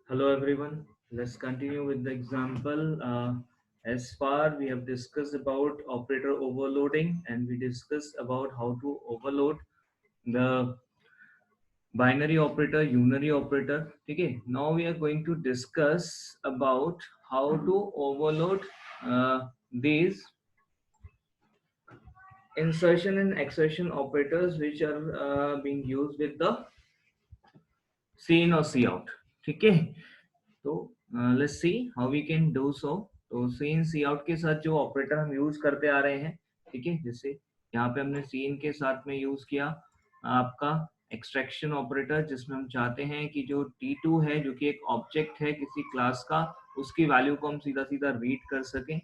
Hello everyone. Let's continue with the example. As far we have discussed about operator overloading and we discussed about how to overload the binary operator, unary operator. Okay. Now we are going to discuss about how to overload these insertion and exertion operators which are being used with the सी इन और सी out. ठीक है. तो let's see how we can do so. तो see इन सी out के साथ जो operator हम use करते आ रहे हैं, ठीक है, जैसे यहाँ पे हमने सी इन के साथ में यूज किया आपका एक्सट्रैक्शन ऑपरेटर, जिसमें हम चाहते हैं कि जो T2 है जो कि एक ऑब्जेक्ट है किसी क्लास का, उसकी वैल्यू को हम सीधा सीधा रीड कर सकें.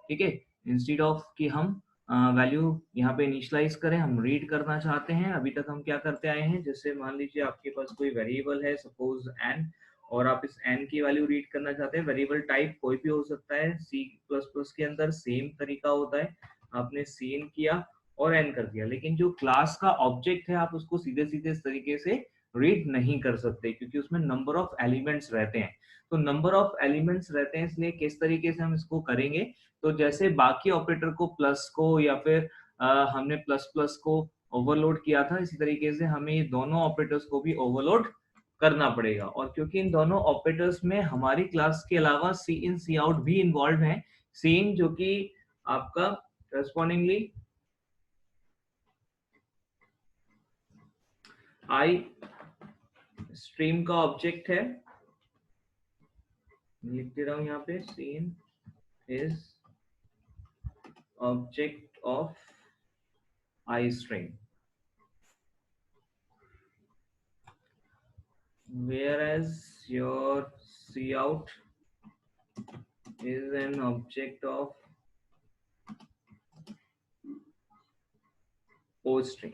ठीक है. इंस्टेड ऑफ कि हम वैल्यू यहाँ पे इनिशियलाइज करें, हम रीड करना चाहते हैं. अभी तक हम क्या करते आए हैं, जैसे मान लीजिए आपके पास कोई वेरिएबल है सपोज एन, और आप इस n की वैल्यू रीड करना चाहते हैं. वेरिएबल टाइप कोई भी हो सकता है. सी प्लस प्लस के अंदर सेम तरीका होता है. आपने सी इन किया और n कर दिया, लेकिन जो क्लास का ऑब्जेक्ट है आप उसको सीधे सीधे इस तरीके से रीड नहीं कर सकते क्योंकि उसमें नंबर ऑफ एलिमेंट्स रहते हैं. तो नंबर ऑफ एलिमेंट्स रहते हैं, इसलिए किस तरीके से हम इसको करेंगे. तो जैसे बाकी ऑपरेटर को प्लस को या फिर हमने प्लस प्लस को ओवरलोड किया था, इसी तरीके से हमें ये दोनों ऑपरेटर्स को भी ओवरलोड करना पड़ेगा. और क्योंकि इन दोनों ऑपरेटर्स में हमारी क्लास के अलावा सी इन सी आउट भी इन्वॉल्व है. सी इन जो कि आपका करस्पॉन्डिंगली आई स्ट्रीम का ऑब्जेक्ट है. लिख दे रहा हूं यहाँ पे, cin is object of istream, whereas your cout is an object of o string.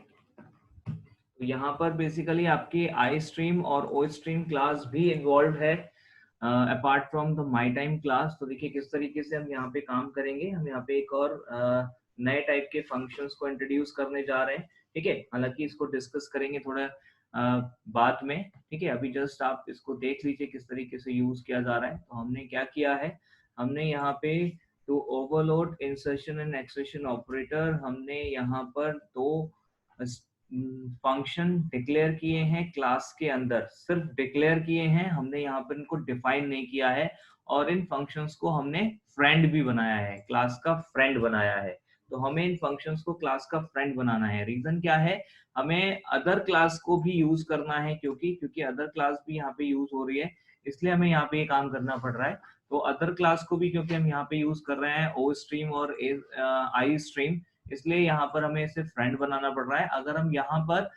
तो यहाँ पर बेसिकली आपकी आई स्ट्रीम और ओ स्ट्रीम क्लास भी इन्वॉल्व है apart from the my time class. तो देखिए किस तरीके से हम यहाँ पे काम करेंगे. हम यहाँ पे एक और नए टाइप के फंक्शंस को इंट्रोड्यूस करने जा रहे हैं. ठीक है. हालांकि इसको डिस्कस करेंगे थोड़ा बाद में. ठीक है. अभी जस्ट आप इसको देख लीजिए किस तरीके से यूज किया जा रहा है. तो हमने क्या किया है, हमने यहाँ पे two overload insertion and extraction operator, हमने यहाँ पर दो फंक्शन डिक्लेयर किए हैं क्लास के अंदर. सिर्फ डिक्लेयर किए हैं, हमने यहाँ पर इनको डिफाइन नहीं किया है. और इन फंक्शंस को हमने फ्रेंड भी बनाया है, क्लास का फ्रेंड बनाया है. तो हमें इन फंक्शंस को क्लास का फ्रेंड बनाना है. रीजन क्या है, हमें अदर क्लास को भी यूज करना है, क्योंकि अदर क्लास भी यहाँ पे यूज हो रही है, इसलिए हमें यहाँ पे ये काम करना पड़ रहा है. तो अदर क्लास को भी क्योंकि हम यहाँ पे यूज कर रहे हैं ओ स्ट्रीम और आई स्ट्रीम, इसलिए यहाँ पर हमें इसे फ्रेंड बनाना पड़ रहा है. अगर हम यहाँ पर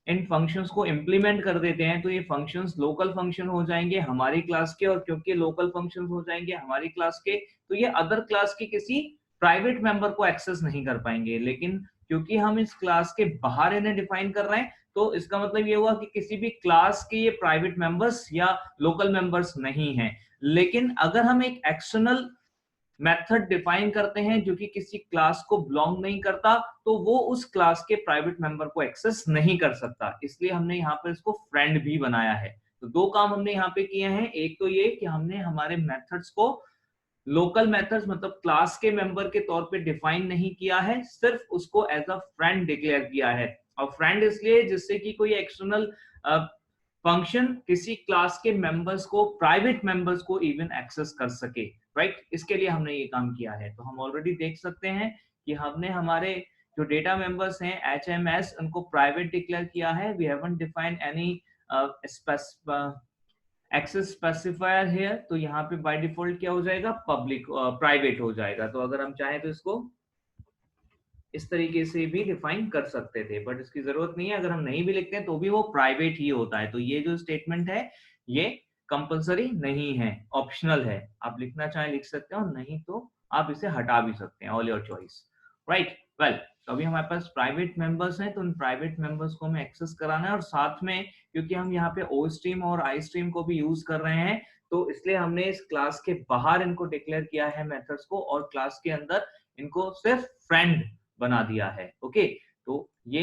इन फंक्शंस को इंप्लीमेंट कर देते हैं तो ये फंक्शंस लोकल फंक्शन हो जाएंगे हमारी क्लास के, और क्योंकि लोकल फंक्शंस हो जाएंगे हमारी क्लास के, तो ये अदर क्लास के किसी प्राइवेट मेंबर को एक्सेस नहीं कर पाएंगे. लेकिन क्योंकि हम इस क्लास के बाहर इन्हें डिफाइन कर रहे हैं, तो इसका मतलब ये हुआ कि किसी भी क्लास के ये प्राइवेट मेंबर्स या लोकल मेंबर्स नहीं है. लेकिन अगर हम एक एक्सटर्नल मेथड डिफाइन करते हैं जो कि किसी क्लास को बिलोंग नहीं करता, तो वो उस क्लास के प्राइवेट मेंबर को एक्सेस नहीं कर सकता. इसलिए हमने यहाँ पर इसको फ्रेंड भी बनाया है. तो दो काम हमने यहाँ पे किए हैं. एक तो ये कि हमने हमारे मेथड्स को लोकल मेथड्स मतलब क्लास के मेंबर के तौर पे डिफाइन नहीं किया है, सिर्फ उसको एज अ फ्रेंड डिक्लेयर किया है. और फ्रेंड इसलिए जिससे कि कोई एक्सटर्नल फंक्शन किसी क्लास के मेंबर्स को, प्राइवेट मेंबर्स को इवन एक्सेस कर सके. राइट. इसके लिए हमने ये काम किया है. तो हम ऑलरेडी देख सकते हैं कि हमने हमारे जो डेटा मेंबर्स हैं HMS उनको प्राइवेट डिक्लेयर किया है. We haven't defined any access specifier here. तो यहाँ पे बाय डिफॉल्ट क्या हो जाएगा, पब्लिक प्राइवेट हो जाएगा. तो अगर हम चाहें तो इसको इस तरीके से भी डिफाइन कर सकते थे, बट इसकी जरूरत नहीं है. अगर हम नहीं भी लिखते हैं तो भी वो प्राइवेट ही होता है. तो ये जो स्टेटमेंट है ये कंपलसरी नहीं है, ऑप्शनल है. आप लिखना चाहें लिख सकते हैं और नहीं तो आप इसे हटा भी सकते हैं. All your choice. Right. Well, तो अभी हमारे पास प्राइवेट मेंबर्स हैं, तो उन प्राइवेट मेंबर्स को हमें एक्सेस कराना है. और साथ में क्योंकि हम यहाँ पे ओ स्ट्रीम और आई स्ट्रीम को भी यूज कर रहे हैं, तो इसलिए हमने इस क्लास के बाहर इनको डिक्लेयर किया है मेथड्स को, और क्लास के अंदर इनको सिर्फ फ्रेंड बना दिया है. ओके. तो ये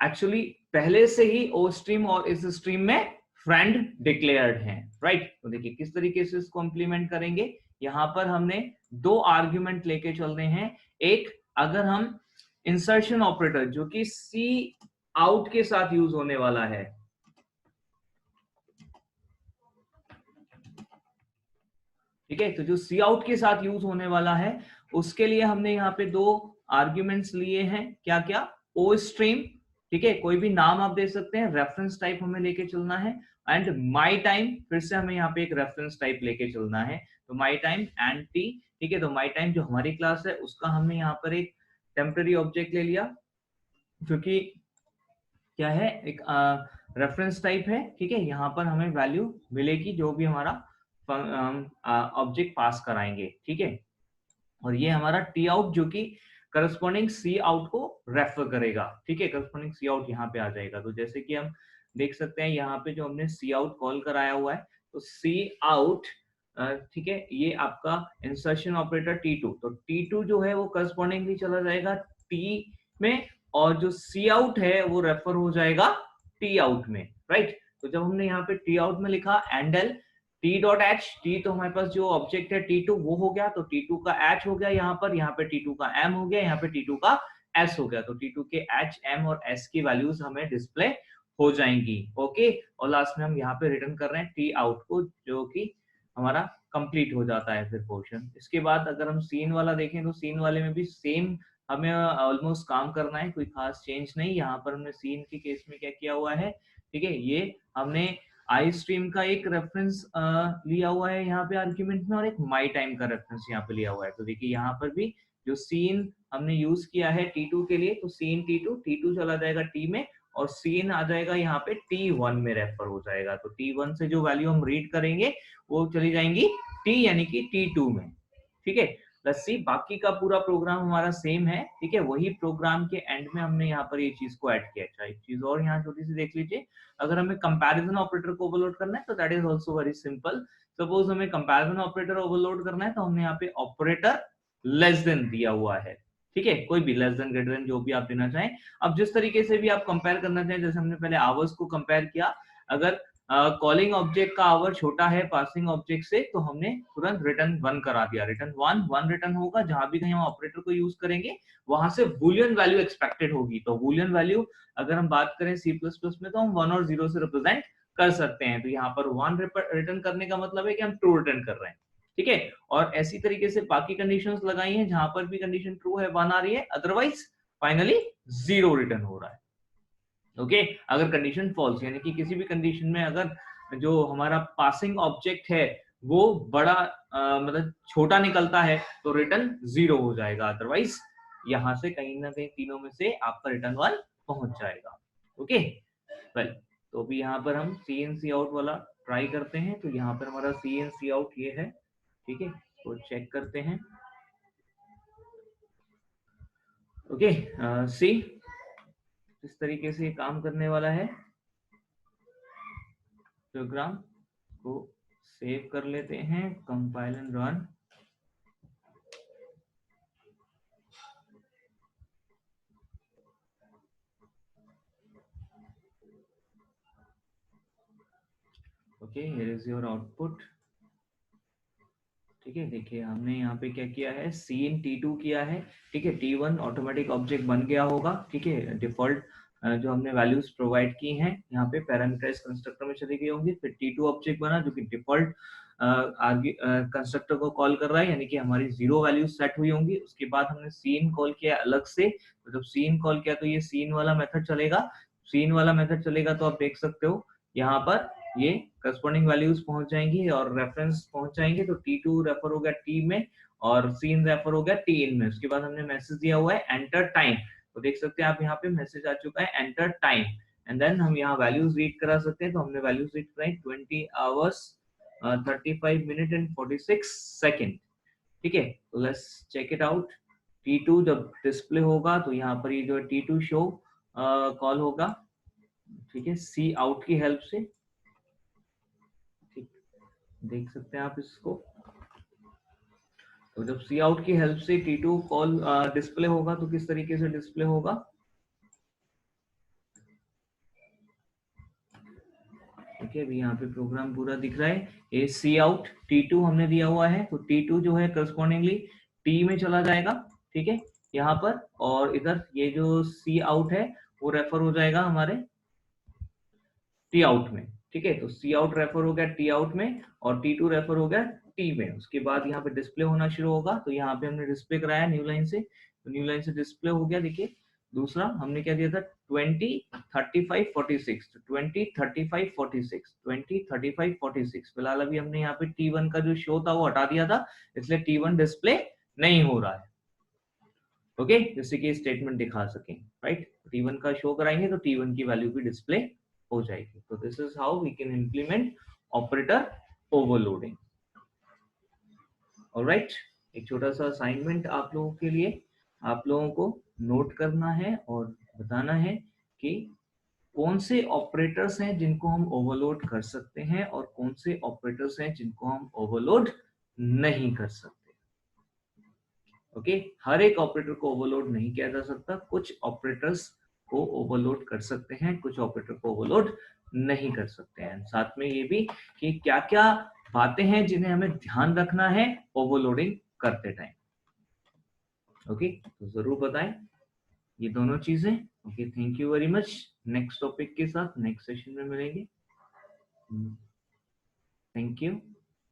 एक्चुअली पहले से ही ओ स्ट्रीम और इस स्ट्रीम में फ्रेंड डिक्लेयर्ड हैं, राइट। तो देखिए किस तरीके से इसको इंप्लीमेंट करेंगे। यहां पर हमने दो आर्ग्यूमेंट लेके चल रहे हैं। एक, अगर हम इंसर्शन ऑपरेटर जो कि सी आउट के साथ यूज होने वाला है, ठीक है, तो जो सी आउट के साथ यूज होने वाला है उसके लिए हमने यहाँ पे दो आर्ग्यूमेंट्स लिए हैं। क्या क्या? ओ स्ट्रीम, ठीक है, कोई भी नाम आप दे सकते हैं, रेफरेंस टाइप हमें लेके चलना है, एंड माई टाइम, फिर से हमें यहाँ पे एक रेफरेंस टाइप लेके चलना है, तो माई टाइम एंड टी, ठीक है। तो माई टाइम जो हमारी क्लास है उसका हमने यहाँ पर एक टेम्पररी ऑब्जेक्ट ले लिया जो कि क्या है, एक रेफरेंस टाइप है, ठीक है। यहाँ पर हमें वैल्यू मिलेगी जो भी हमारा ऑब्जेक्ट पास कराएंगे, ठीक है। और ये हमारा टी आउट जो कि करस्पॉन्डिंग सी आउट को रेफर करेगा, ठीक है, करस्पॉन्डिंग सी आउट यहाँ पे आ जाएगा। तो जैसे कि हम देख सकते हैं यहाँ पे जो हमने सी आउट कॉल कराया हुआ है, तो सी आउट, ठीक है, ये आपका इंसर्शन ऑपरेटर T2, तो T2 जो है वो करस्पॉन्डिंगली चला जाएगा टी में, और जो सी आउट है वो रेफर हो जाएगा टी आउट में, राइट। तो जब हमने यहाँ पे टी आउट में लिखा एंडल टी डॉट एच, टी तो हमारे पास जो ऑब्जेक्ट है T2 वो हो गया, तो T2 का एच हो गया यहाँ पे T2 का एम हो गया, यहाँ पे T2 का एस हो गया, तो T2 के एच, एम और एस की वैल्यूज हमें डिस्प्ले हो जाएंगी, ओके। और लास्ट में हम यहाँ पे रिटर्न कर रहे हैं टी आउट को, जो कि हमारा कंप्लीट हो जाता है फिर पोर्शन। इसके बाद अगर हम सीन वाला देखें तो सीन वाले में भी सेम हमें ऑलमोस्ट काम करना है, कोई खास चेंज नहीं। यहाँ पर हमने सीन के केस में क्या किया हुआ है, ठीक है, ये हमने आई स्ट्रीम का एक रेफरेंस लिया हुआ है यहाँ पे आर्ग्यूमेंट में, और एक माई टाइम का रेफरेंस यहाँ पे लिया हुआ है। तो देखिए यहाँ पर भी जो सीन हमने यूज किया है T2 के लिए, तो सीन T2 चला जाएगा टी में, और सीन आ जाएगा यहाँ पे T1 में रेफर हो जाएगा। तो T1 से जो वैल्यू हम रीड करेंगे वो चली जाएंगी T यानी कि T2 में, ठीक है। लेट्स सी, बाकी का पूरा प्रोग्राम हमारा सेम है, ठीक है। वही प्रोग्राम के एंड में हमने यहाँ पर ये चीज को ऐड किया। अच्छा, एक चीज और यहाँ छोटी सी देख लीजिए, अगर हमें कंपैरिजन ऑपरेटर को ओवरलोड करना है तो that is also very simple. Suppose हमें कंपैरिजन ऑपरेटर ओवरलोड करना है तो हमने यहाँ पे ऑपरेटर लेस देन दिया हुआ है, ठीक है, कोई भी लेस देन, ग्रेटर देन, जो भी आप देना चाहें। अब जिस तरीके से भी आप कंपेयर करना चाहें, जैसे हमने पहले आवर्स को कंपेयर किया, अगर कॉलिंग ऑब्जेक्ट का आवर छोटा है पासिंग ऑब्जेक्ट से, तो हमने तुरंत रिटर्न 1 करा दिया, रिटर्न 1 रिटर्न होगा। जहां भी कहीं हम ऑपरेटर को यूज करेंगे वहां से बूलियन वैल्यू एक्सपेक्टेड होगी, तो बूलियन वैल्यू अगर हम बात करें C++ में तो हम 1 और 0 से रिप्रेजेंट कर सकते हैं। तो यहाँ पर 1 रिटर्न करने का मतलब है कि हम ट्रू रिटर्न कर रहे हैं, ठीक है। और ऐसी तरीके से बाकी कंडीशंस लगाई हैं, जहां पर भी कंडीशन ट्रू है 1 आ रही है, अदरवाइज फाइनली 0 रिटर्न हो रहा है, ओके। अगर कंडीशन फॉल्स यानी कि किसी भी कंडीशन में अगर जो हमारा पासिंग ऑब्जेक्ट है वो बड़ा मतलब छोटा निकलता है तो रिटर्न 0 हो जाएगा, अदरवाइज यहां से कहीं ना कहीं तीनों में से आपका रिटर्न 1 पहुंच जाएगा, ओके। वेल, तो अभी यहाँ पर हम सी इन सी आउट वाला ट्राई करते हैं। तो यहाँ पर हमारा सी इन सी आउट ये है, ठीक है, तो चेक करते हैं, ओके। सी इस तरीके से काम करने वाला है। प्रोग्राम को सेव कर लेते हैं, compile and run. Okay, here is your output, ठीक है। देखिए हमने यहाँ पे क्या किया है, सीन T2 किया है, ठीक है। T1 ऑटोमेटिक ऑब्जेक्ट बन गया होगा, ठीक है। डिफॉल्ट जो हमने वैल्यूज प्रोवाइड की हैं यहाँ पे पैरामीटराइज कंस्ट्रक्टर में चली गई होंगी, फिर T2 ऑब्जेक्ट बना जो कि डिफॉल्ट आगे कंस्ट्रक्टर को कॉल कर रहा है, यानी कि हमारी 0 वैल्यू सेट हुई होंगी। उसके बाद हमने सीन कॉल किया अलग से, तो जब सीन कॉल किया तो ये सीन वाला मेथड चलेगा। सीन वाला मेथड चलेगा तो आप देख सकते हो यहाँ पर ये करस्पॉन्डिंग वैल्यूज पहुंच जाएंगी और रेफरेंस पहुंच जाएंगे। तो T2 रेफर हो गया T में और सीन रेफर हो गया T इन में। उसके बाद हमने मैसेज दिया हुआ है एंटर टाइम, तो देख सकते हैं आप यहाँ पे मैसेज आ चुका है एंटर टाइम, एंड देन हम यहाँ वैल्यूज रीड करा सकते हैं। तो हमने वैल्यूज रीड कराई 20 आवर्स 35 मिनट एंड 46 सेकेंड, ठीक है। तो let's check it out. T2 जब डिस्प्ले होगा तो यहाँ पर ये जो T2 शो कॉल होगा, ठीक है, सी आउट की हेल्प से, ठीक, देख सकते हैं आप इसको। तो जब सी आउट की हेल्प से T2 कॉल डिस्प्ले होगा तो किस तरीके से डिस्प्ले होगा, ठीक है, अभी यहाँ पे प्रोग्राम पूरा दिख रहा है। ये सी आउट T2 हमने दिया हुआ है, तो T2 जो है करस्पॉन्डिंगली T में चला जाएगा, ठीक है यहाँ पर, और इधर ये जो सी आउट है वो रेफर हो जाएगा हमारे टी आउट में, ठीक है। तो सी आउट रेफर हो गया टी आउट में और T2 रेफर हो गया टी में। उसके बाद यहाँ पे डिस्प्ले होना शुरू होगा, तो यहाँ पे हमने डिस्प्ले कराया न्यू लाइन से, तो न्यू लाइन से डिस्प्ले हो गया। देखिए दूसरा हमने क्या दिया था 20 35 46, 20 35 46, 20 35 46। फिलहाल अभी हमने यहाँ पे T1 का जो शो था वो हटा दिया था, इसलिए T1 डिस्प्ले नहीं हो रहा है, ओके, जिससे कि स्टेटमेंट दिखा सकें, राइट। T1 का शो कराएंगे तो T1 की वैल्यू भी डिस्प्ले हो जाएगी। तो this is how we can implement operator overloading. All right, एक छोटा सा असाइनमेंट आप लोगों के लिए, आप लोगों को नोट करना है और बताना है कि कौन से ऑपरेटर्स हैं जिनको हम ओवरलोड कर सकते हैं और कौन से ऑपरेटर्स हैं जिनको हम ओवरलोड नहीं कर सकते। ओके, हर एक ऑपरेटर को ओवरलोड नहीं किया जा सकता, कुछ ऑपरेटर्स को ओवरलोड कर सकते हैं, कुछ ऑपरेटर को ओवरलोड नहीं कर सकते हैं। साथ में ये भी कि क्या क्या बातें हैं जिन्हें हमें ध्यान रखना है ओवरलोडिंग करते टाइम। ओके, तो जरूर बताएं ये दोनों चीजें। Okay, thank you very much. Next topic के साथ नेक्स्ट सेशन में मिलेंगे। Thank you.